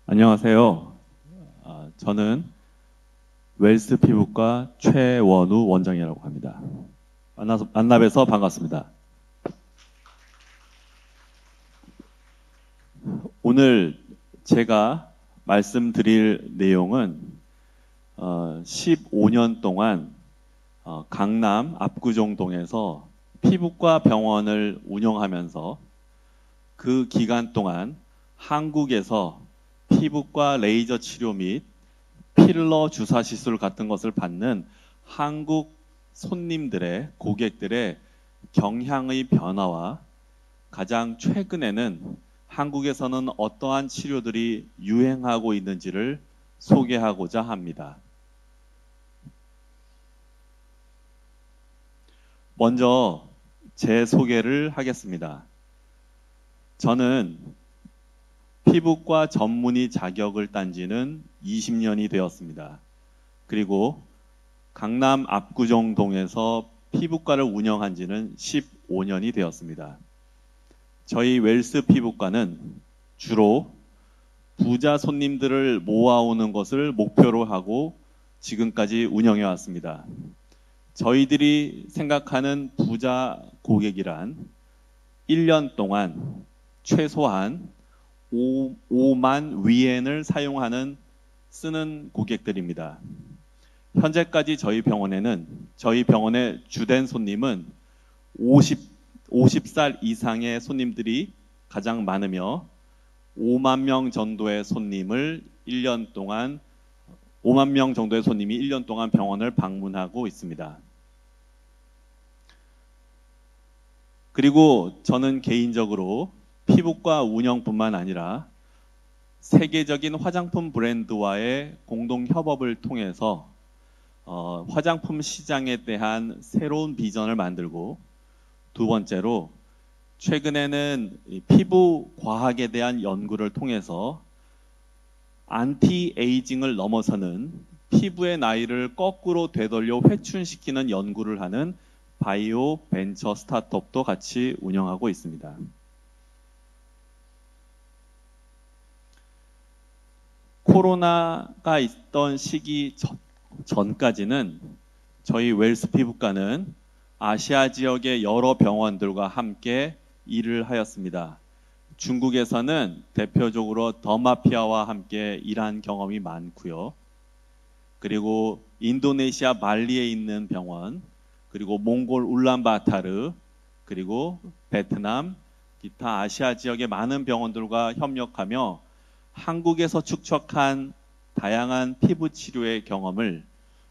안녕하세요. 저는 웰스 피부과 최원우 원장이라고 합니다. 만나 뵈서 반갑습니다. 오늘 제가 말씀드릴 내용은 15년 동안 강남 압구정동에서 피부과 병원을 운영하면서 그 기간 동안 한국에서 피부과 레이저 치료 및 필러 주사 시술 같은 것을 받는 한국 손님들의, 고객들의 경향의 변화와 가장 최근에는 한국에서는 어떠한 치료들이 유행하고 있는지를 소개하고자 합니다. 먼저 제 소개를 하겠습니다. 저는 피부과 전문의 자격을 딴 지는 20년이 되었습니다. 그리고 강남 압구정동에서 피부과를 운영한 지는 15년이 되었습니다. 저희 웰스 피부과는 주로 부자 손님들을 모아오는 것을 목표로 하고 지금까지 운영해 왔습니다. 저희들이 생각하는 부자 고객이란 1년 동안 최소한 5만 위엔을 쓰는 고객들입니다. 현재까지 저희 병원의 주된 손님은 50살 이상의 손님들이 가장 많으며 5만 명 정도의 손님이 1년 동안 병원을 방문하고 있습니다. 그리고 저는 개인적으로 피부과 운영뿐만 아니라 세계적인 화장품 브랜드와의 공동 협업을 통해서 화장품 시장에 대한 새로운 비전을 만들고, 두 번째로 최근에는 피부 과학에 대한 연구를 통해서 안티에이징을 넘어서는 피부의 나이를 거꾸로 되돌려 회춘시키는 연구를 하는 바이오 벤처 스타트업도 같이 운영하고 있습니다. 코로나가 있던 시기 전까지는 저희 웰스 피부과는 아시아 지역의 여러 병원들과 함께 일을 하였습니다. 중국에서는 대표적으로 더마피아와 함께 일한 경험이 많고요. 그리고 인도네시아 말리에 있는 병원, 그리고 몽골 울란바타르, 그리고 베트남, 기타 아시아 지역의 많은 병원들과 협력하며 한국에서 축적한 다양한 피부 치료의 경험을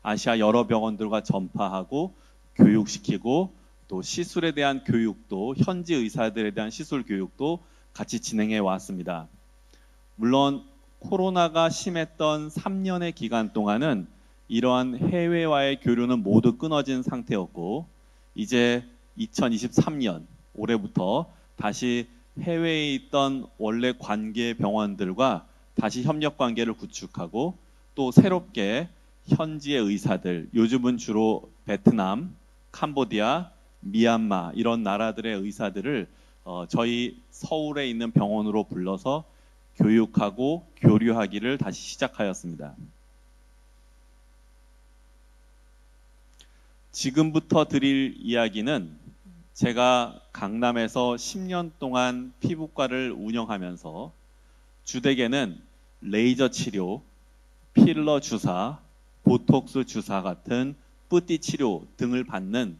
아시아 여러 병원들과 전파하고 교육시키고, 또 시술에 대한 교육도, 현지 의사들에 대한 시술 교육도 같이 진행해 왔습니다. 물론 코로나가 심했던 3년의 기간 동안은 이러한 해외와의 교류는 모두 끊어진 상태였고, 이제 2023년 올해부터 다시 해외에 있던 원래 관계 병원들과 다시 협력 관계를 구축하고, 또 새롭게 현지의 의사들, 요즘은 주로 베트남, 캄보디아, 미얀마 이런 나라들의 의사들을 저희 서울에 있는 병원으로 불러서 교육하고 교류하기를 다시 시작하였습니다. 지금부터 드릴 이야기는 제가 강남에서 10년 동안 피부과를 운영하면서 주택에는 레이저 치료, 필러 주사, 보톡스 주사 같은 뿌띠 치료 등을 받는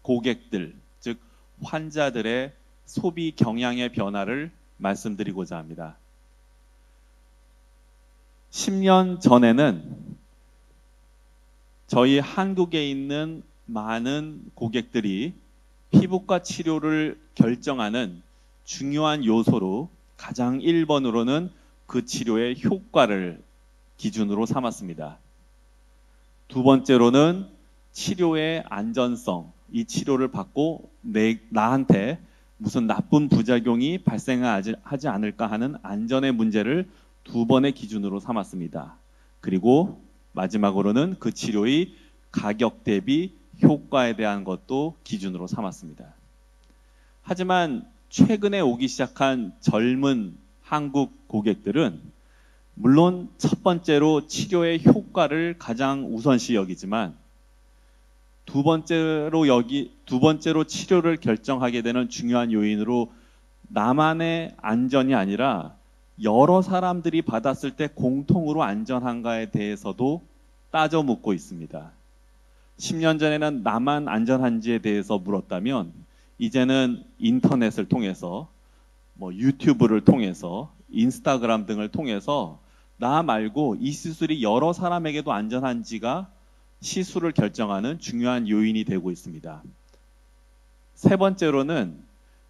고객들, 즉 환자들의 소비 경향의 변화를 말씀드리고자 합니다. 10년 전에는 저희 한국에 있는 많은 고객들이 피부과 치료를 결정하는 중요한 요소로 가장 1번으로는 그 치료의 효과를 기준으로 삼았습니다. 두 번째로는 치료의 안전성, 이 치료를 받고 나한테 무슨 나쁜 부작용이 발생하지 않을까 하는 안전의 문제를 두 번의 기준으로 삼았습니다. 그리고 마지막으로는 그 치료의 가격 대비 효과에 대한 것도 기준으로 삼았습니다. 하지만 최근에 오기 시작한 젊은 한국 고객들은 물론 첫 번째로 치료의 효과를 가장 우선시 여기지만 두 번째로 치료를 결정하게 되는 중요한 요인으로 나만의 안전이 아니라 여러 사람들이 받았을 때 공통으로 안전한가에 대해서도 따져 묻고 있습니다. 10년 전에는 나만 안전한지에 대해서 물었다면 이제는 인터넷을 통해서 유튜브를 통해서 인스타그램 등을 통해서 나 말고 이 시술이 여러 사람에게도 안전한지가 시술을 결정하는 중요한 요인이 되고 있습니다. 세 번째로는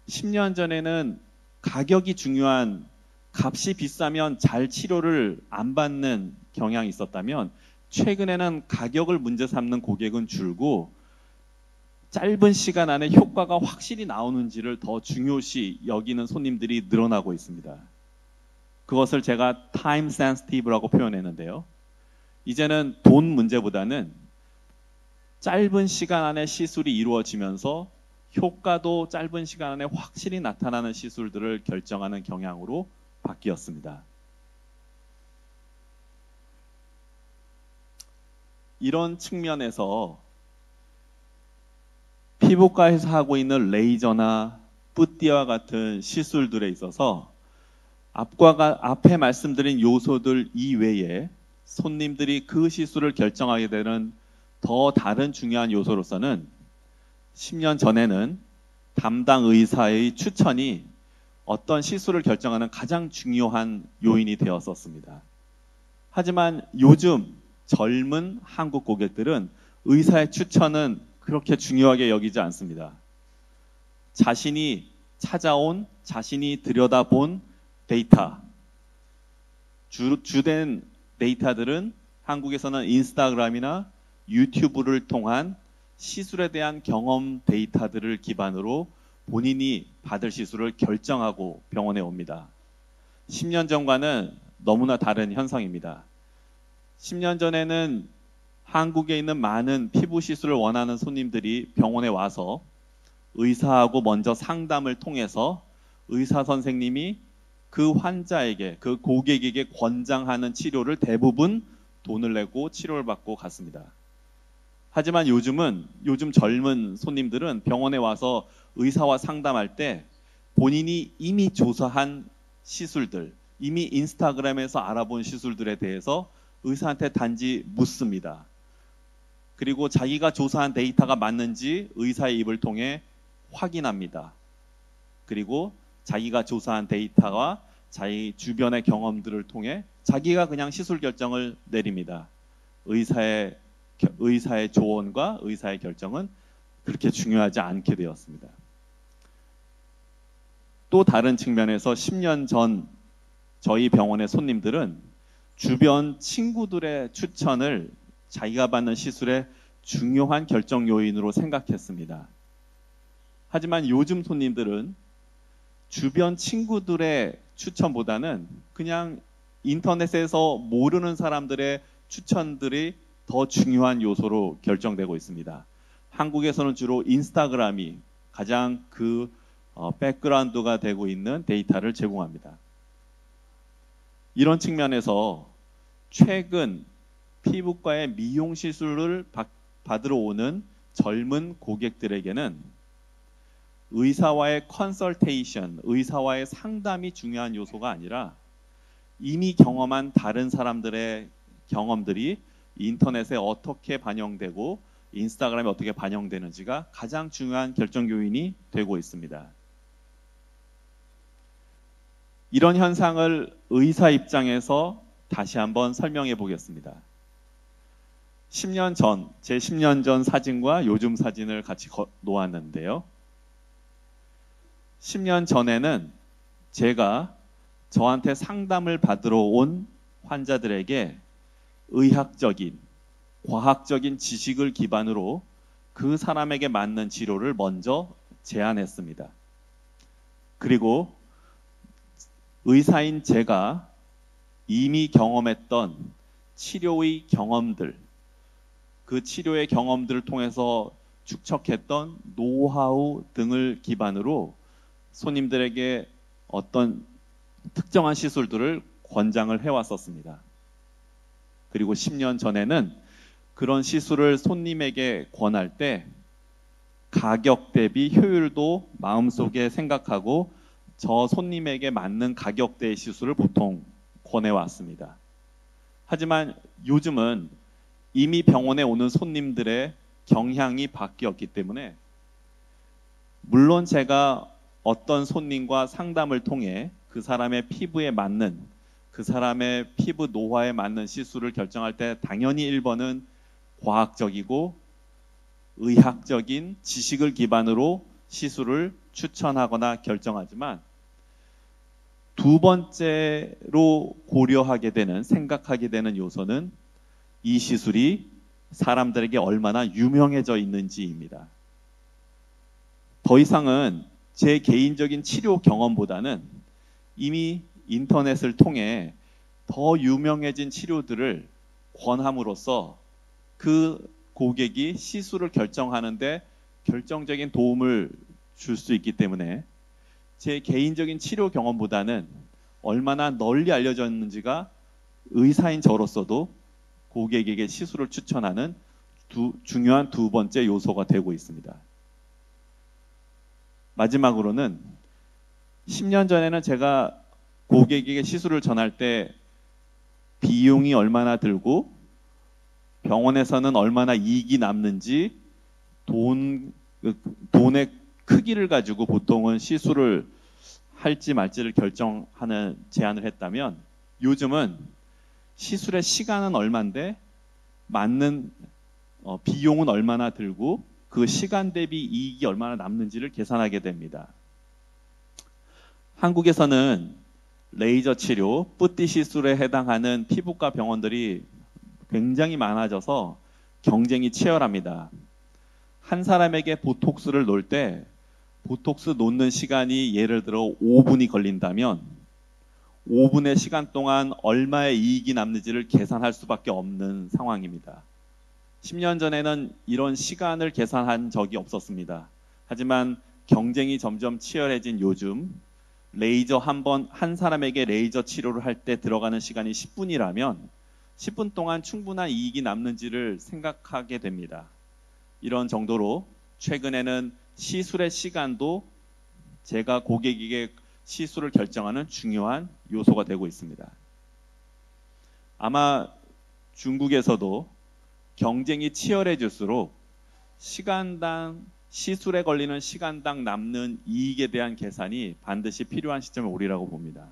10년 전에는 가격이 중요한 값이 비싸면 잘 치료를 안 받는 경향이 있었다면 최근에는 가격을 문제 삼는 고객은 줄고 짧은 시간 안에 효과가 확실히 나오는지를 더 중요시 여기는 손님들이 늘어나고 있습니다. 그것을 제가 time sensitive라고 표현했는데요. 이제는 돈 문제보다는 짧은 시간 안에 시술이 이루어지면서 효과도 짧은 시간 안에 확실히 나타나는 시술들을 결정하는 경향으로 바뀌었습니다. 이런 측면에서 피부과에서 하고 있는 레이저나 뿌띠와 같은 시술들에 있어서 앞에 말씀드린 요소들 이외에 손님들이 그 시술을 결정하게 되는 더 다른 중요한 요소로서는 10년 전에는 담당 의사의 추천이 어떤 시술을 결정하는 가장 중요한 요인이 되었었습니다. 하지만 요즘 젊은 한국 고객들은 의사의 추천은 그렇게 중요하게 여기지 않습니다. 자신이 찾아온, 자신이 들여다본 데이터, 주된 데이터들은 한국에서는 인스타그램이나 유튜브를 통한 시술에 대한 경험 데이터들을 기반으로 본인이 받을 시술을 결정하고 병원에 옵니다. 10년 전과는 너무나 다른 현상입니다. 10년 전에는 한국에 있는 많은 피부 시술을 원하는 손님들이 병원에 와서 의사하고 먼저 상담을 통해서 의사 선생님이 그 환자에게, 그 고객에게 권장하는 치료를 대부분 돈을 내고 치료를 받고 갔습니다. 하지만 요즘 젊은 손님들은 병원에 와서 의사와 상담할 때 본인이 이미 조사한 시술들, 이미 인스타그램에서 알아본 시술들에 대해서 의사한테 단지 묻습니다. 그리고 자기가 조사한 데이터가 맞는지 의사의 입을 통해 확인합니다. 그리고 자기가 조사한 데이터와 자기 주변의 경험들을 통해 자기가 그냥 시술 결정을 내립니다. 의사의 조언과 의사의 결정은 그렇게 중요하지 않게 되었습니다. 또 다른 측면에서 10년 전 저희 병원의 손님들은 주변 친구들의 추천을 자기가 받는 시술의 중요한 결정 요인으로 생각했습니다. 하지만 요즘 손님들은 주변 친구들의 추천보다는 그냥 인터넷에서 모르는 사람들의 추천들이 더 중요한 요소로 결정되고 있습니다. 한국에서는 주로 인스타그램이 가장 백그라운드가 되고 있는 데이터를 제공합니다. 이런 측면에서 최근 피부과의 미용 시술을 받으러 오는 젊은 고객들에게는 의사와의 컨설테이션, 의사와의 상담이 중요한 요소가 아니라 이미 경험한 다른 사람들의 경험들이 인터넷에 어떻게 반영되고 인스타그램에 어떻게 반영되는지가 가장 중요한 결정 요인이 되고 있습니다. 이런 현상을 의사 입장에서 다시 한번 설명해 보겠습니다. 제 10년 전 사진과 요즘 사진을 같이 놓았는데요. 10년 전에는 제가 저한테 상담을 받으러 온 환자들에게 의학적인, 과학적인 지식을 기반으로 그 사람에게 맞는 치료를 먼저 제안했습니다. 그리고 의사인 제가 이미 경험했던 치료의 경험들, 그 치료의 경험들을 통해서 축적했던 노하우 등을 기반으로 손님들에게 어떤 특정한 시술들을 권장을 해왔었습니다. 그리고 10년 전에는 그런 시술을 손님에게 권할 때 가격 대비 효율도 마음속에 생각하고 저 손님에게 맞는 가격대의 시술을 보통 권해왔습니다. 하지만 요즘은 이미 병원에 오는 손님들의 경향이 바뀌었기 때문에 물론 제가 어떤 손님과 상담을 통해 그 사람의 피부에 맞는 그 사람의 피부 노화에 맞는 시술을 결정할 때 당연히 1번은 과학적이고 의학적인 지식을 기반으로 시술을 추천하거나 결정하지만 두 번째로 고려하게 되는, 생각하게 되는 요소는 이 시술이 사람들에게 얼마나 유명해져 있는지입니다. 더 이상은 제 개인적인 치료 경험보다는 이미 인터넷을 통해 더 유명해진 치료들을 권함으로써 그 고객이 시술을 결정하는데 결정적인 도움을 줄 수 있기 때문에 제 개인적인 치료 경험보다는 얼마나 널리 알려져 있는지가 의사인 저로서도 고객에게 시술을 추천하는 중요한 두 번째 요소가 되고 있습니다. 마지막으로는 10년 전에는 제가 고객에게 시술을 전할 때 비용이 얼마나 들고 병원에서는 얼마나 이익이 남는지 돈의 크기를 가지고 보통은 시술을 할지 말지를 결정하는 제안을 했다면 요즘은 시술의 시간은 얼마인데 맞는 비용은 얼마나 들고 그 시간 대비 이익이 얼마나 남는지를 계산하게 됩니다. 한국에서는 레이저 치료, 뿌띠 시술에 해당하는 피부과 병원들이 굉장히 많아져서 경쟁이 치열합니다. 한 사람에게 보톡스를 놓을 때 보톡스 놓는 시간이 예를 들어 5분이 걸린다면 5분의 시간 동안 얼마의 이익이 남는지를 계산할 수밖에 없는 상황입니다. 10년 전에는 이런 시간을 계산한 적이 없었습니다. 하지만 경쟁이 점점 치열해진 요즘 레이저 한 사람에게 레이저 치료를 할 때 들어가는 시간이 10분이라면 10분 동안 충분한 이익이 남는지를 생각하게 됩니다. 이런 정도로 최근에는 시술의 시간도 제가 고객에게 시술을 결정하는 중요한 요소가 되고 있습니다. 아마 중국에서도 경쟁이 치열해질수록 시술에 걸리는 시간당 남는 이익에 대한 계산이 반드시 필요한 시점에 오리라고 봅니다.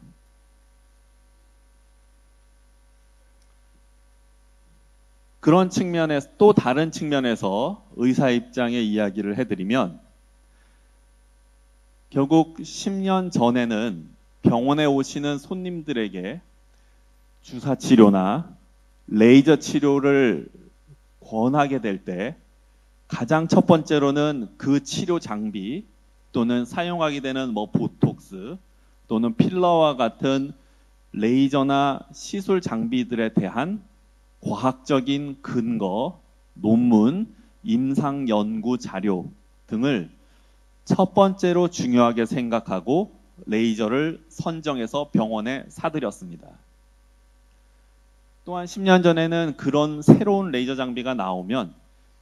그런 측면에서 또 다른 측면에서 의사 입장의 이야기를 해드리면 결국 10년 전에는 병원에 오시는 손님들에게 주사 치료나 레이저 치료를 권하게 될 때 가장 첫 번째로는 그 치료 장비 또는 사용하게 되는 보톡스 또는 필러와 같은 레이저나 시술 장비들에 대한 과학적인 근거, 논문, 임상 연구 자료 등을 첫 번째로 중요하게 생각하고 레이저를 선정해서 병원에 사들였습니다. 또한 10년 전에는 그런 새로운 레이저 장비가 나오면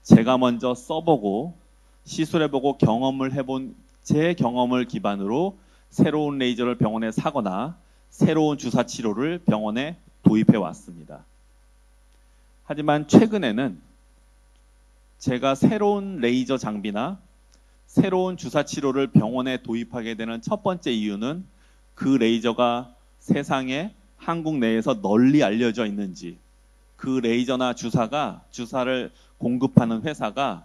제가 먼저 써보고 시술해보고 경험을 해본 제 경험을 기반으로 새로운 레이저를 병원에 사거나 새로운 주사 치료를 병원에 도입해 왔습니다. 하지만 최근에는 제가 새로운 레이저 장비나 새로운 주사 치료를 병원에 도입하게 되는 첫 번째 이유는 그 레이저가 세상에 한국 내에서 널리 알려져 있는지, 그 레이저나 주사를 공급하는 회사가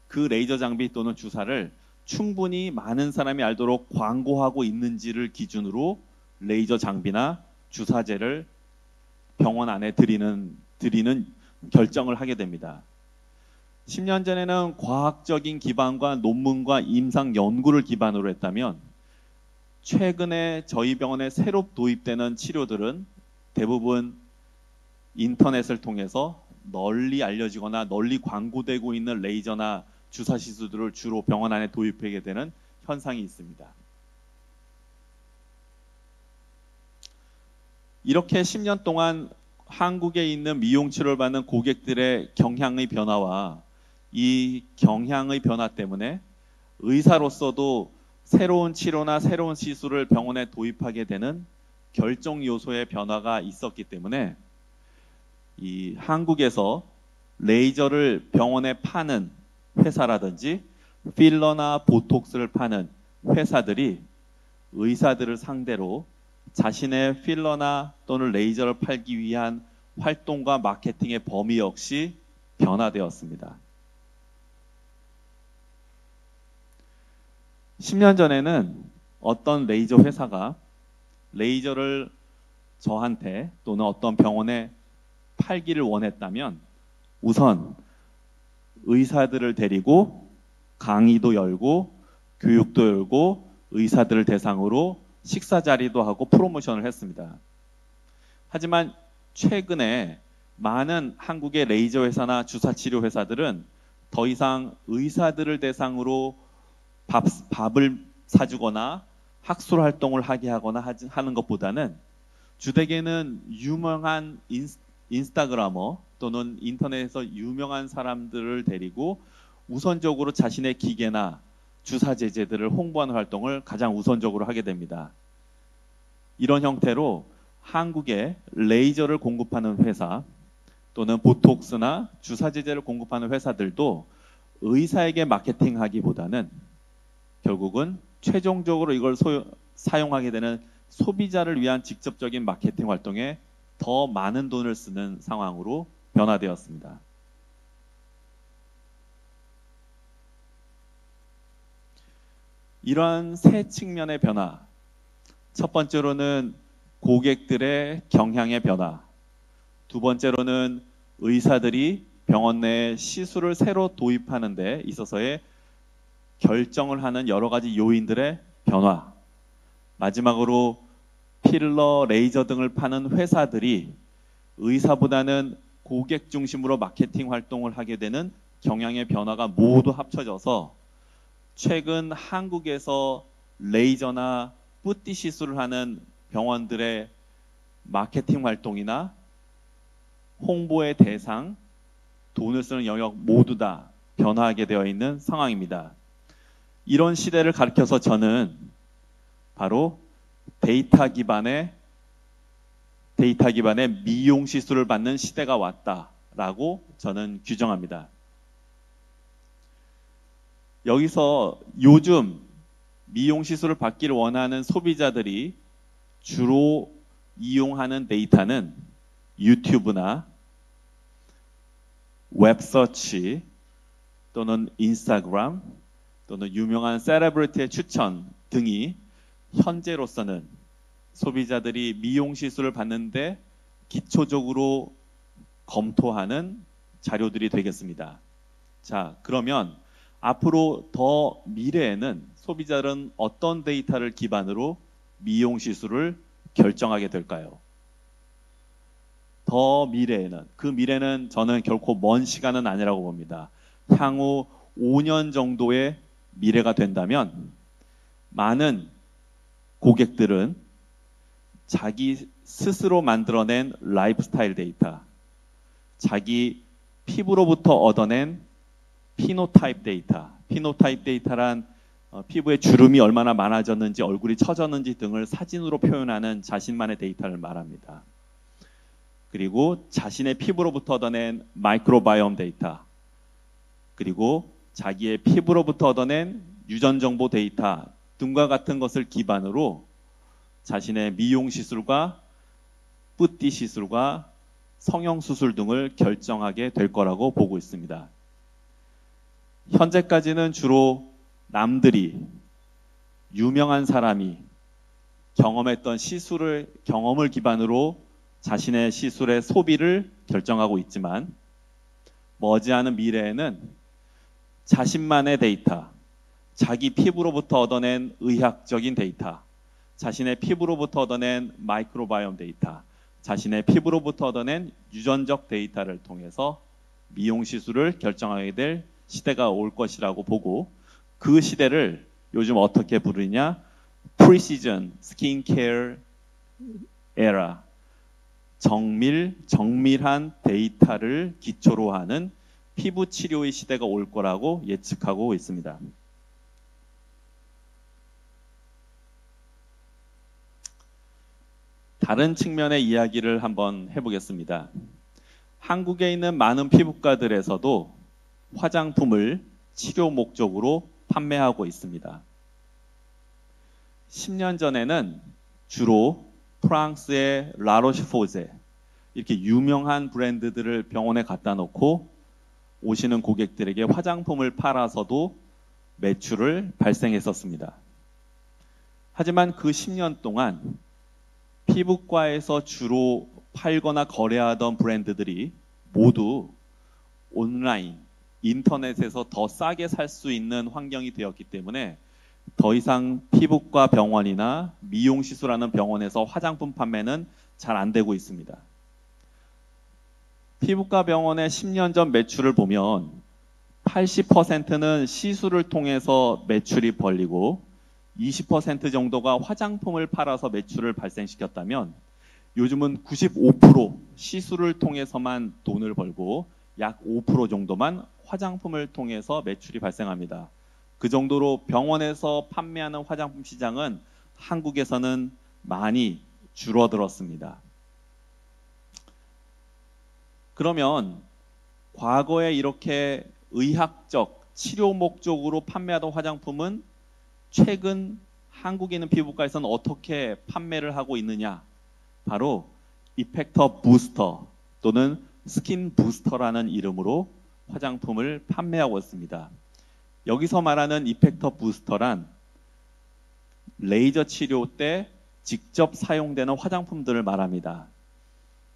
그 레이저 장비 또는 주사를 충분히 많은 사람이 알도록 광고하고 있는지를 기준으로 레이저 장비나 주사제를 병원 안에 드리는 결정을 하게 됩니다. 10년 전에는 과학적인 기반과 논문과 임상 연구를 기반으로 했다면 최근에 저희 병원에 새로 도입되는 치료들은 대부분 인터넷을 통해서 널리 알려지거나 널리 광고되고 있는 레이저나 주사 시술들을 주로 병원 안에 도입하게 되는 현상이 있습니다. 이렇게 10년 동안 한국에 있는 미용 치료를 받는 고객들의 경향의 변화와 이 경향의 변화 때문에 의사로서도 새로운 치료나 새로운 시술을 병원에 도입하게 되는 결정 요소의 변화가 있었기 때문에 이 한국에서 레이저를 병원에 파는 회사라든지 필러나 보톡스를 파는 회사들이 의사들을 상대로 자신의 필러나 또는 레이저를 팔기 위한 활동과 마케팅의 범위 역시 변화되었습니다. 10년 전에는 어떤 레이저 회사가 레이저를 저한테 또는 어떤 병원에 팔기를 원했다면 우선 의사들을 데리고 강의도 열고 교육도 열고 의사들을 대상으로 식사 자리도 하고 프로모션을 했습니다. 하지만 최근에 많은 한국의 레이저 회사나 주사 치료 회사들은 더 이상 의사들을 대상으로 밥을 사주거나 학술 활동을 하게 하거나 하는 것보다는 주되게는 유명한 인스타그라머 또는 인터넷에서 유명한 사람들을 데리고 우선적으로 자신의 기계나 주사 제제들을 홍보하는 활동을 가장 우선적으로 하게 됩니다. 이런 형태로 한국에 레이저를 공급하는 회사 또는 보톡스나 주사 제제를 공급하는 회사들도 의사에게 마케팅하기보다는 결국은 최종적으로 이걸 사용하게 되는 소비자를 위한 직접적인 마케팅 활동에 더 많은 돈을 쓰는 상황으로 변화되었습니다. 이러한 세 측면의 변화, 첫 번째로는 고객들의 경향의 변화, 두 번째로는 의사들이 병원 내에 시술을 새로 도입하는 데 있어서의 결정을 하는 여러 가지 요인들의 변화, 마지막으로 필러, 레이저 등을 파는 회사들이 의사보다는 고객 중심으로 마케팅 활동을 하게 되는 경향의 변화가 모두 합쳐져서 최근 한국에서 레이저나 뿌띠 시술을 하는 병원들의 마케팅 활동이나 홍보의 대상, 돈을 쓰는 영역 모두 다 변화하게 되어 있는 상황입니다. 이런 시대를 가리켜서 저는 바로 데이터 기반의 미용 시술을 받는 시대가 왔다라고 저는 규정합니다. 여기서 요즘 미용 시술을 받기를 원하는 소비자들이 주로 이용하는 데이터는 유튜브나 웹서치 또는 인스타그램 또는 유명한 셀러브리티의 추천 등이 현재로서는 소비자들이 미용 시술을 받는데 기초적으로 검토하는 자료들이 되겠습니다. 자, 그러면 앞으로 더 미래에는 소비자들은 어떤 데이터를 기반으로 미용 시술을 결정하게 될까요? 더 미래에는, 그 미래는 저는 결코 먼 시간은 아니라고 봅니다. 향후 5년 정도의 미래가 된다면 많은 고객들은 자기 스스로 만들어낸 라이프스타일 데이터, 자기 피부로부터 얻어낸 피노타입 데이터, 피노타입 데이터란 피부에 주름이 얼마나 많아졌는지, 얼굴이 처졌는지 등을 사진으로 표현하는 자신만의 데이터를 말합니다. 그리고 자신의 피부로부터 얻어낸 마이크로바이옴 데이터, 그리고 자기의 피부로부터 얻어낸 유전 정보 데이터 등과 같은 것을 기반으로 자신의 미용 시술과 뿌띠 시술과 성형 수술 등을 결정하게 될 거라고 보고 있습니다. 현재까지는 주로 남들이, 유명한 사람이 경험했던 경험을 기반으로 자신의 시술의 소비를 결정하고 있지만 머지않은 미래에는 자신만의 데이터, 자기 피부로부터 얻어낸 의학적인 데이터, 자신의 피부로부터 얻어낸 마이크로바이옴 데이터, 자신의 피부로부터 얻어낸 유전적 데이터를 통해서 미용 시술을 결정하게 될 시대가 올 것이라고 보고, 그 시대를 요즘 어떻게 부르냐? Precision Skincare Era, 정밀한 데이터를 기초로 하는 피부 치료의 시대가 올 거라고 예측하고 있습니다. 다른 측면의 이야기를 한번 해보겠습니다. 한국에 있는 많은 피부과들에서도 화장품을 치료 목적으로 판매하고 있습니다. 10년 전에는 주로 프랑스의 라로시포제 이렇게 유명한 브랜드들을 병원에 갖다 놓고 오시는 고객들에게 화장품을 팔아서도 매출을 발생했었습니다. 하지만 그 10년 동안 피부과에서 주로 팔거나 거래하던 브랜드들이 모두 온라인, 인터넷에서 더 싸게 살 수 있는 환경이 되었기 때문에 더 이상 피부과 병원이나 미용시술하는 병원에서 화장품 판매는 잘 안 되고 있습니다. 피부과 병원의 10년 전 매출을 보면 80%는 시술을 통해서 매출이 벌리고 20% 정도가 화장품을 팔아서 매출을 발생시켰다면 요즘은 95% 시술을 통해서만 돈을 벌고 약 5% 정도만 화장품을 통해서 매출이 발생합니다. 그 정도로 병원에서 판매하는 화장품 시장은 한국에서는 많이 줄어들었습니다. 그러면 과거에 이렇게 의학적 치료 목적으로 판매하던 화장품은 최근 한국에 있는 피부과에서는 어떻게 판매를 하고 있느냐? 바로 이펙터 부스터 또는 스킨 부스터라는 이름으로 화장품을 판매하고 있습니다. 여기서 말하는 이펙터 부스터란 레이저 치료 때 직접 사용되는 화장품들을 말합니다.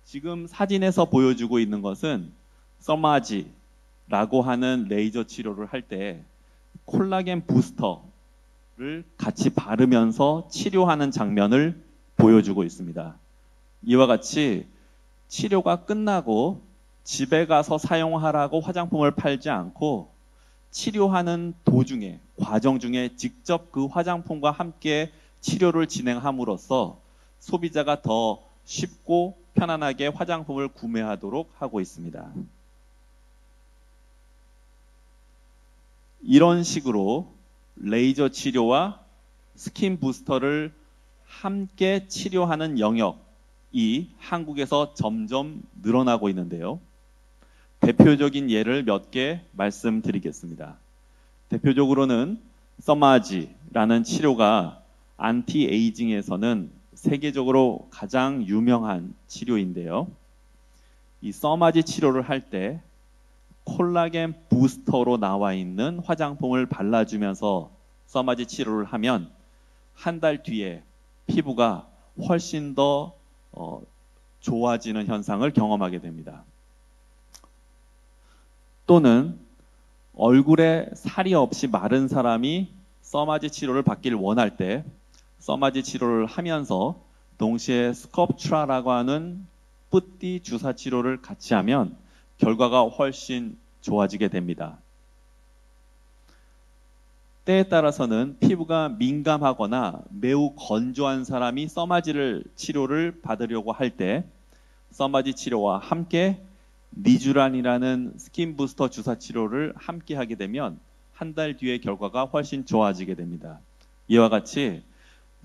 지금 사진에서 보여주고 있는 것은 서마지라고 하는 레이저 치료를 할 때 콜라겐 부스터를 같이 바르면서 치료하는 장면을 보여주고 있습니다. 이와 같이 치료가 끝나고 집에 가서 사용하라고 화장품을 팔지 않고 치료하는 도중에, 과정 중에 직접 그 화장품과 함께 치료를 진행함으로써 소비자가 더 쉽고 편안하게 화장품을 구매하도록 하고 있습니다. 이런 식으로 레이저 치료와 스킨 부스터를 함께 치료하는 영역이 한국에서 점점 늘어나고 있는데요. 대표적인 예를 몇 개 말씀드리겠습니다. 대표적으로는 서마지라는 치료가 안티에이징에서는 세계적으로 가장 유명한 치료인데요. 이 서마지 치료를 할 때 콜라겐 부스터로 나와 있는 화장품을 발라주면서 서마지 치료를 하면 한 달 뒤에 피부가 훨씬 더 좋아지는 현상을 경험하게 됩니다. 또는 얼굴에 살이 없이 마른 사람이 서마지 치료를 받기를 원할 때 서마지 치료를 하면서 동시에 스컵트라라고 하는 뿌띠 주사 치료를 같이 하면 결과가 훨씬 좋아지게 됩니다. 때에 따라서는 피부가 민감하거나 매우 건조한 사람이 서마지 치료를 받으려고 할 때 서마지 치료와 함께 니쥬란이라는 스킨 부스터 주사 치료를 함께 하게 되면 한 달 뒤에 결과가 훨씬 좋아지게 됩니다. 이와 같이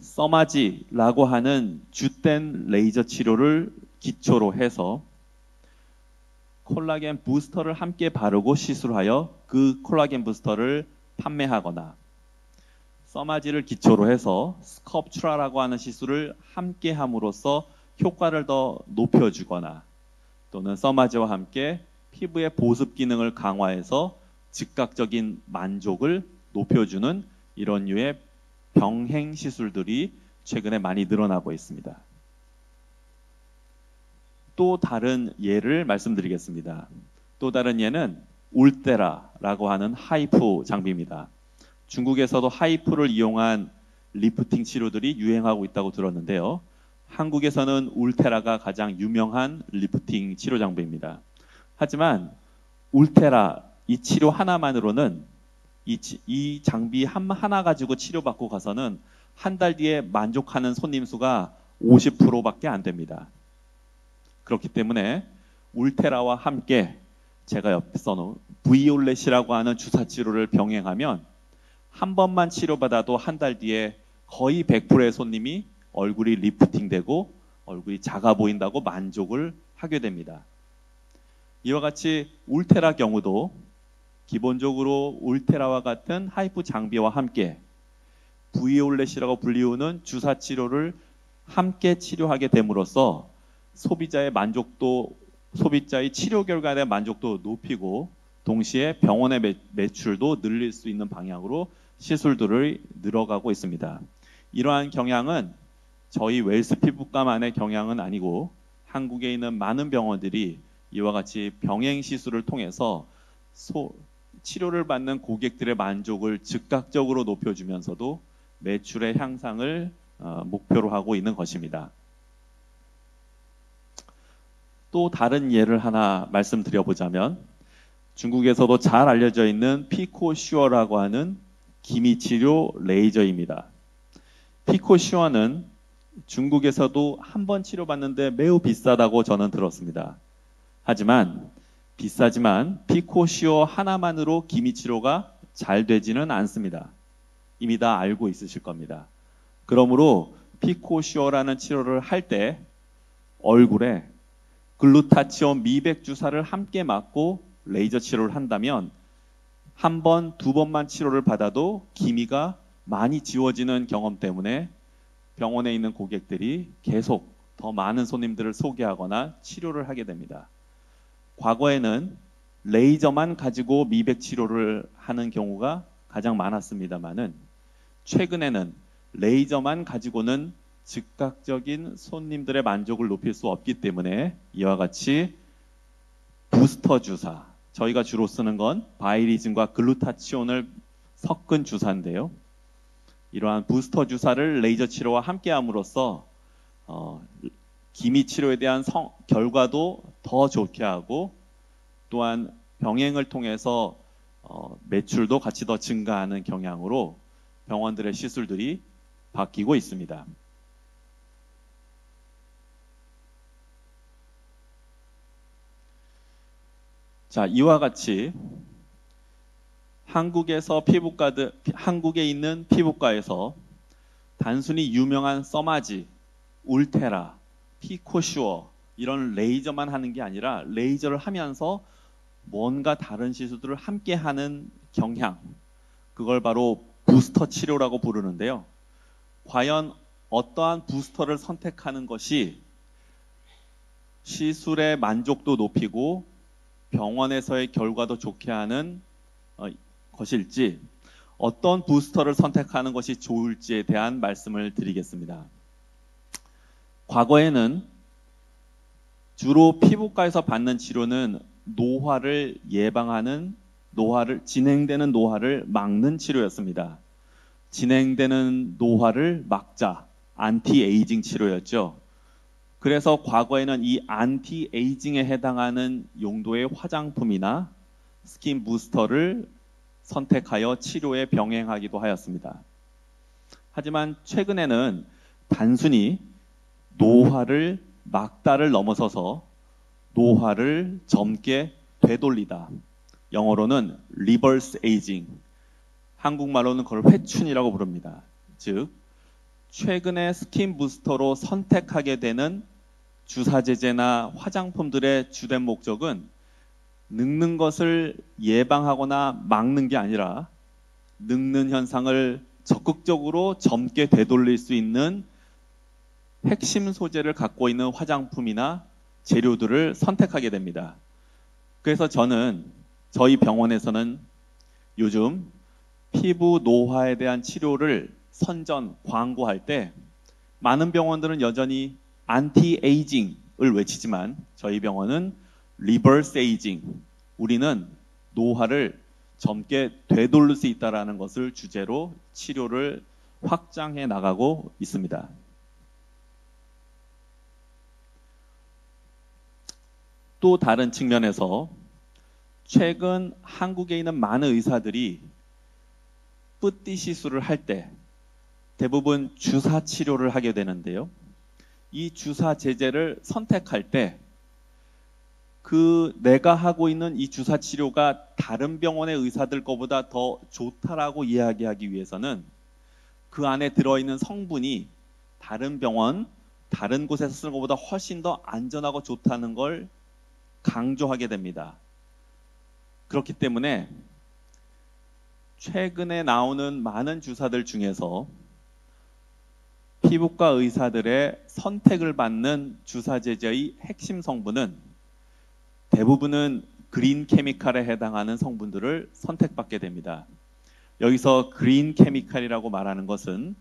서마지라고 하는 주된 레이저 치료를 기초로 해서 콜라겐 부스터를 함께 바르고 시술하여 그 콜라겐 부스터를 판매하거나 서마지를 기초로 해서 스컵트라라고 하는 시술을 함께 함으로써 효과를 더 높여주거나 또는 서마지와 함께 피부의 보습 기능을 강화해서 즉각적인 만족을 높여주는 이런 류의 병행 시술들이 최근에 많이 늘어나고 있습니다. 또 다른 예를 말씀드리겠습니다. 또 다른 예는 울테라라고 하는 하이프 장비입니다. 중국에서도 하이프를 이용한 리프팅 치료들이 유행하고 있다고 들었는데요. 한국에서는 울테라가 가장 유명한 리프팅 치료 장비입니다. 하지만 울테라 이 치료 하나만으로는 이 장비 하나 가지고 치료받고 가서는 한 달 뒤에 만족하는 손님 수가 50%밖에 안 됩니다. 그렇기 때문에 울테라와 함께 제가 옆에 써놓은 브이올렛이라고 하는 주사 치료를 병행하면 한 번만 치료받아도 한 달 뒤에 거의 100%의 손님이 얼굴이 리프팅되고 얼굴이 작아 보인다고 만족을 하게 됩니다. 이와 같이 울테라 경우도 기본적으로 울테라와 같은 하이프 장비와 함께 브이올렛이라고 불리우는 주사 치료를 함께 치료하게 됨으로써 소비자의 만족도, 소비자의 치료 결과에 대한 만족도 높이고 동시에 병원의 매출도 늘릴 수 있는 방향으로 시술들을 늘어가고 있습니다. 이러한 경향은 저희 웰스 피부과만의 경향은 아니고 한국에 있는 많은 병원들이 이와 같이 병행 시술을 통해서 치료를 받는 고객들의 만족을 즉각적으로 높여주면서도 매출의 향상을 목표로 하고 있는 것입니다. 또 다른 예를 하나 말씀드려보자면 중국에서도 잘 알려져 있는 피코슈어라고 하는 기미치료 레이저입니다. 피코슈어는 중국에서도 한 번 치료받는데 매우 비싸다고 저는 들었습니다. 하지만 비싸지만 피코슈어 하나만으로 기미치료가 잘 되지는 않습니다. 이미 다 알고 있으실 겁니다. 그러므로 피코슈어라는 치료를 할 때 얼굴에 글루타치온 미백 주사를 함께 맞고 레이저 치료를 한다면 한 번, 두 번만 치료를 받아도 기미가 많이 지워지는 경험 때문에 병원에 있는 고객들이 계속 더 많은 손님들을 소개하거나 치료를 하게 됩니다. 과거에는 레이저만 가지고 미백 치료를 하는 경우가 가장 많았습니다만은 최근에는 레이저만 가지고는 즉각적인 손님들의 만족을 높일 수 없기 때문에 이와 같이 부스터 주사, 저희가 주로 쓰는 건 바이리즘과 글루타치온을 섞은 주사인데요. 이러한 부스터 주사를 레이저 치료와 함께 함으로써 기미 치료에 대한 결과도 더 좋게 하고 또한 병행을 통해서 매출도 같이 더 증가하는 경향으로 병원들의 시술들이 바뀌고 있습니다. 자, 이와 같이 한국에 있는 피부과에서 단순히 유명한 써마지, 울테라, 피코슈어 이런 레이저만 하는 게 아니라 레이저를 하면서 뭔가 다른 시술들을 함께 하는 경향, 그걸 바로 부스터 치료라고 부르는데요. 과연 어떠한 부스터를 선택하는 것이 시술의 만족도 높이고 병원에서의 결과도 좋게 하는 것일지, 어떤 부스터를 선택하는 것이 좋을지에 대한 말씀을 드리겠습니다. 과거에는 주로 피부과에서 받는 치료는 노화를 예방하는, 진행되는 노화를 막는 치료였습니다. 진행되는 노화를 막자, 안티에이징 치료였죠. 그래서 과거에는 이 안티에이징에 해당하는 용도의 화장품이나 스킨 부스터를 선택하여 치료에 병행하기도 하였습니다. 하지만 최근에는 단순히 노화를 막다를 넘어서서 노화를 젊게 되돌리다, 영어로는 리버스 에이징, 한국말로는 그걸 회춘이라고 부릅니다. 즉 최근에 스킨 부스터로 선택하게 되는 주사제제나 화장품들의 주된 목적은 늙는 것을 예방하거나 막는 게 아니라 늙는 현상을 적극적으로 젊게 되돌릴 수 있는 핵심 소재를 갖고 있는 화장품이나 재료들을 선택하게 됩니다. 그래서 저희 병원에서는 요즘 피부 노화에 대한 치료를 선전, 광고할 때 많은 병원들은 여전히 안티에이징을 외치지만 저희 병원은 리버스 에이징, 우리는 노화를 젊게 되돌릴 수 있다는 것을 주제로 치료를 확장해 나가고 있습니다. 또 다른 측면에서 최근 한국에 있는 많은 의사들이 뿌띠 시술을 할 때 대부분 주사 치료를 하게 되는데요. 이 주사 제제를 선택할 때 내가 하고 있는 이 주사 치료가 다른 병원의 의사들 거보다 더 좋다라고 이야기하기 위해서는 그 안에 들어있는 성분이 다른 병원, 다른 곳에서 쓰는 것보다 훨씬 더 안전하고 좋다는 걸 강조하게 됩니다. 그렇기 때문에 최근에 나오는 많은 주사들 중에서 피부과 의사들의 선택을 받는 주사 제제의 핵심 성분은 대부분은 그린 케미칼에 해당하는 성분들을 선택받게 됩니다. 여기서 그린 케미칼이라고 말하는 것은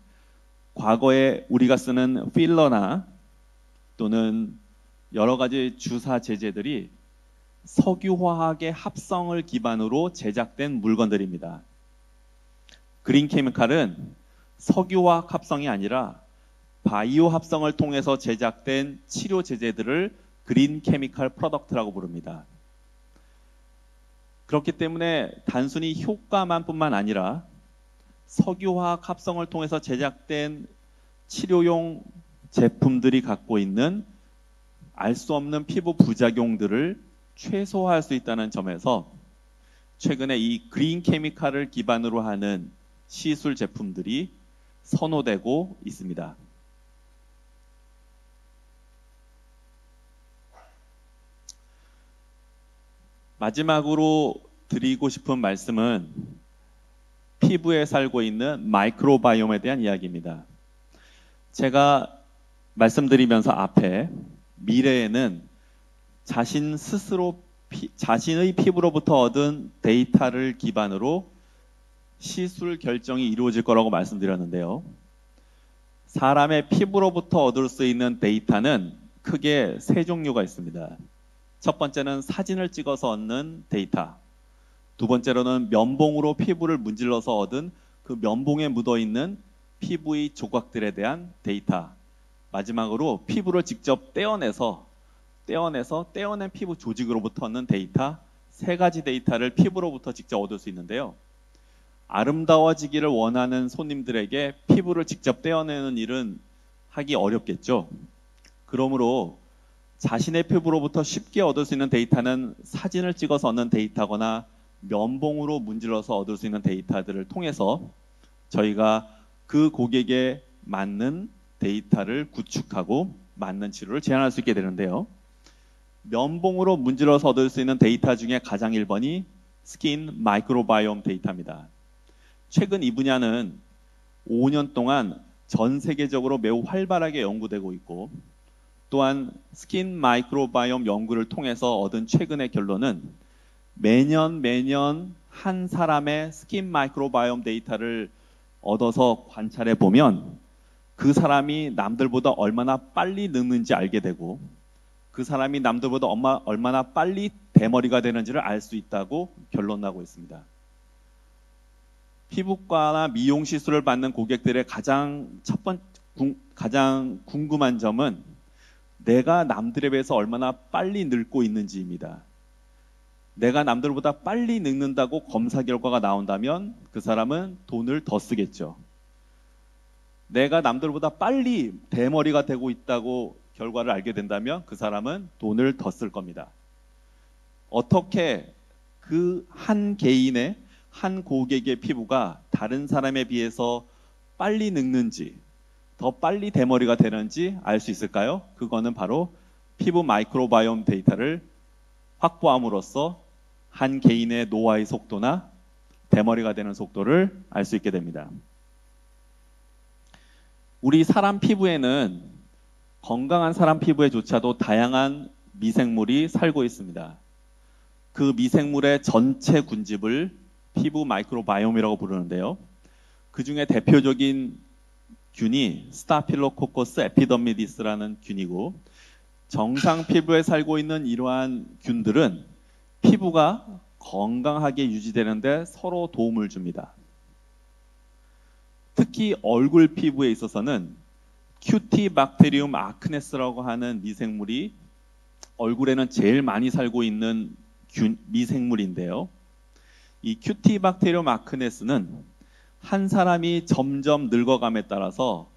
과거에 우리가 쓰는 필러나 또는 여러 가지 주사 제제들이 석유화학의 합성을 기반으로 제작된 물건들입니다. 그린 케미칼은 석유화학 합성이 아니라 바이오 합성을 통해서 제작된 치료 제제들을 그린 케미칼 프로덕트라고 부릅니다. 그렇기 때문에 단순히 효과만 뿐만 아니라 석유화학 합성을 통해서 제작된 치료용 제품들이 갖고 있는 알 수 없는 피부 부작용들을 최소화할 수 있다는 점에서 최근에 이 그린 케미칼을 기반으로 하는 시술 제품들이 선호되고 있습니다. 마지막으로 드리고 싶은 말씀은 피부에 살고 있는 마이크로바이옴에 대한 이야기입니다. 제가 말씀드리면서 앞에 미래에는 자신 스스로 자신의 피부로부터 얻은 데이터를 기반으로 시술 결정이 이루어질 거라고 말씀드렸는데요. 사람의 피부로부터 얻을 수 있는 데이터는 크게 세 종류가 있습니다. 첫 번째는 사진을 찍어서 얻는 데이터. 두 번째로는 면봉으로 피부를 문질러서 얻은 그 면봉에 묻어있는 피부의 조각들에 대한 데이터. 마지막으로 피부를 직접 떼어낸 피부 조직으로부터 얻는 데이터. 세 가지 데이터를 피부로부터 직접 얻을 수 있는데요. 아름다워지기를 원하는 손님들에게 피부를 직접 떼어내는 일은 하기 어렵겠죠. 그러므로 자신의 피부로부터 쉽게 얻을 수 있는 데이터는 사진을 찍어서 얻는 데이터거나 면봉으로 문질러서 얻을 수 있는 데이터들을 통해서 저희가 그 고객에 맞는 데이터를 구축하고 맞는 치료를 제안할 수 있게 되는데요. 면봉으로 문질러서 얻을 수 있는 데이터 중에 가장 1번이 스킨 마이크로바이옴 데이터입니다. 최근 이 분야는 5년 동안 전 세계적으로 매우 활발하게 연구되고 있고 또한 스킨 마이크로바이옴 연구를 통해서 얻은 최근의 결론은 매년 한 사람의 스킨 마이크로바이옴 데이터를 얻어서 관찰해 보면 그 사람이 남들보다 얼마나 빨리 늙는지 알게 되고 그 사람이 남들보다 얼마나 빨리 대머리가 되는지를 알 수 있다고 결론나고 있습니다. 피부과나 미용 시술을 받는 고객들의 가장 궁금한 점은 내가 남들에 비해서 얼마나 빨리 늙고 있는지입니다. 내가 남들보다 빨리 늙는다고 검사 결과가 나온다면 그 사람은 돈을 더 쓰겠죠. 내가 남들보다 빨리 대머리가 되고 있다고 결과를 알게 된다면 그 사람은 돈을 더 쓸 겁니다. 어떻게 그 한 개인의 한 고객의 피부가 다른 사람에 비해서 빨리 늙는지 더 빨리 대머리가 되는지 알 수 있을까요? 그거는 바로 피부 마이크로바이옴 데이터를 확보함으로써 한 개인의 노화의 속도나 대머리가 되는 속도를 알 수 있게 됩니다. 우리 사람 피부에는 건강한 사람 피부에조차도 다양한 미생물이 살고 있습니다. 그 미생물의 전체 군집을 피부 마이크로바이옴이라고 부르는데요. 그 중에 대표적인 균이 스타필로코커스 에피더미디스라는 균이고 정상 피부에 살고 있는 이러한 균들은 피부가 건강하게 유지되는데 서로 도움을 줍니다. 특히 얼굴 피부에 있어서는 큐티박테리움 아크네스라고 하는 미생물이 얼굴에는 제일 많이 살고 있는 미생물인데요. 이 큐티박테리움 아크네스는 한 사람이 점점 늙어감에 따라서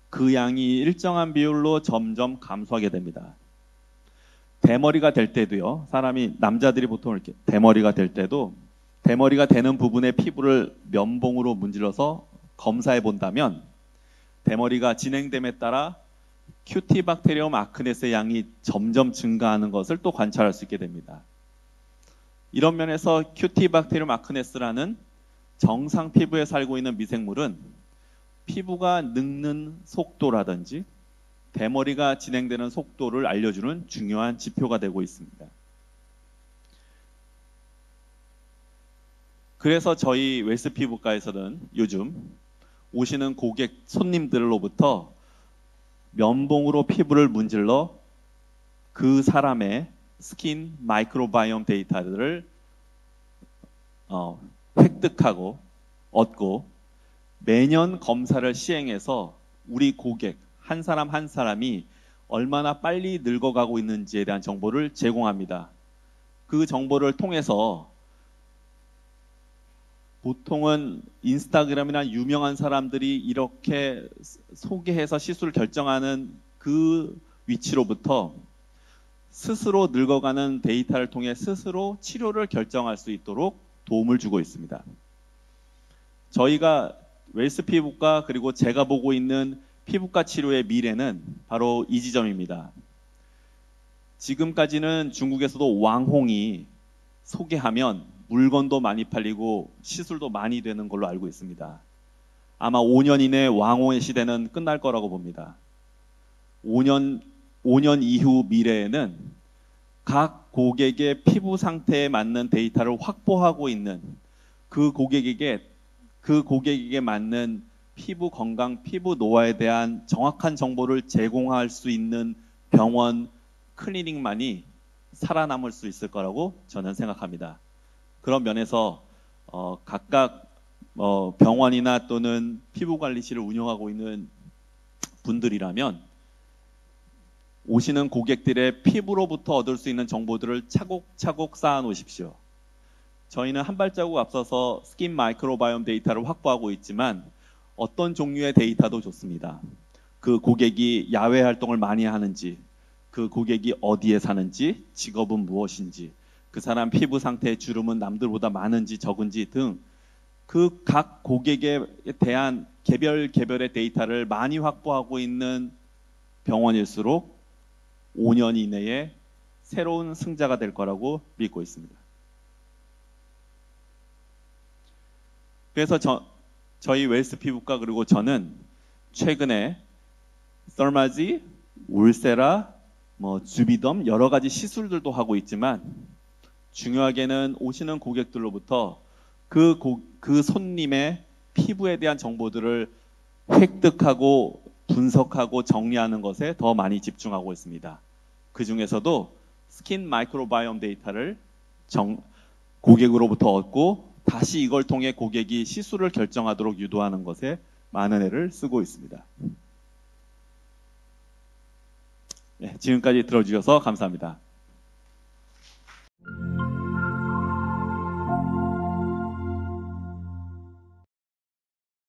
그 양이 일정한 비율로 점점 감소하게 됩니다. 대머리가 될 때도요. 사람이 남자들이 보통 이렇게 대머리가 될 때도 대머리가 되는 부분의 피부를 면봉으로 문질러서 검사해 본다면 대머리가 진행됨에 따라 큐티박테리움 아크네스의 양이 점점 증가하는 것을 또 관찰할 수 있게 됩니다. 이런 면에서 큐티박테리움 아크네스라는 정상 피부에 살고 있는 미생물은 피부가 늙는 속도라든지 대머리가 진행되는 속도를 알려주는 중요한 지표가 되고 있습니다. 그래서 저희 웰스 피부과에서는 요즘 오시는 고객 손님들로부터 면봉으로 피부를 문질러 그 사람의 스킨 마이크로바이옴 데이터들을 획득하고 얻고 매년 검사를 시행해서 우리 고객 한 사람 한 사람이 얼마나 빨리 늙어가고 있는지에 대한 정보를 제공합니다. 그 정보를 통해서 보통은 인스타그램이나 유명한 사람들이 이렇게 소개해서 시술을 결정하는 그 위치로부터 스스로 늙어가는 데이터를 통해 스스로 치료를 결정할 수 있도록 도움을 주고 있습니다. 저희가 웰스 피부과 그리고 제가 보고 있는 피부과 치료의 미래는 바로 이 지점입니다. 지금까지는 중국에서도 왕홍이 소개하면 물건도 많이 팔리고 시술도 많이 되는 걸로 알고 있습니다. 아마 5년 이내에 왕홍의 시대는 끝날 거라고 봅니다. 5년 이후 미래에는 각 고객의 피부 상태에 맞는 데이터를 확보하고 있는 그 고객에게 맞는 피부 건강, 피부 노화에 대한 정확한 정보를 제공할 수 있는 병원, 클리닉만이 살아남을 수 있을 거라고 저는 생각합니다. 그런 면에서 각각 병원이나 또는 피부관리실을 운영하고 있는 분들이라면 오시는 고객들의 피부로부터 얻을 수 있는 정보들을 차곡차곡 쌓아 놓으십시오. 저희는 한 발자국 앞서서 스킨 마이크로바이옴 데이터를 확보하고 있지만 어떤 종류의 데이터도 좋습니다. 그 고객이 야외 활동을 많이 하는지, 그 고객이 어디에 사는지, 직업은 무엇인지, 그 사람 피부 상태의 주름은 남들보다 많은지 적은지 등 그 각 고객에 대한 개별의 데이터를 많이 확보하고 있는 병원일수록 5년 이내에 새로운 승자가 될 거라고 믿고 있습니다. 그래서 저희 웰스 피부과 그리고 저는 최근에 썰마지, 울세라, 주비덤 여러 가지 시술들도 하고 있지만 중요하게는 오시는 고객들로부터 그 손님의 피부에 대한 정보들을 획득하고 분석하고 정리하는 것에 더 많이 집중하고 있습니다. 그 중에서도 스킨 마이크로바이옴 데이터를 고객으로부터 얻고 다시 이걸 통해 고객이 시술을 결정하도록 유도하는 것에 많은 애를 쓰고 있습니다. 네, 지금까지 들어주셔서 감사합니다.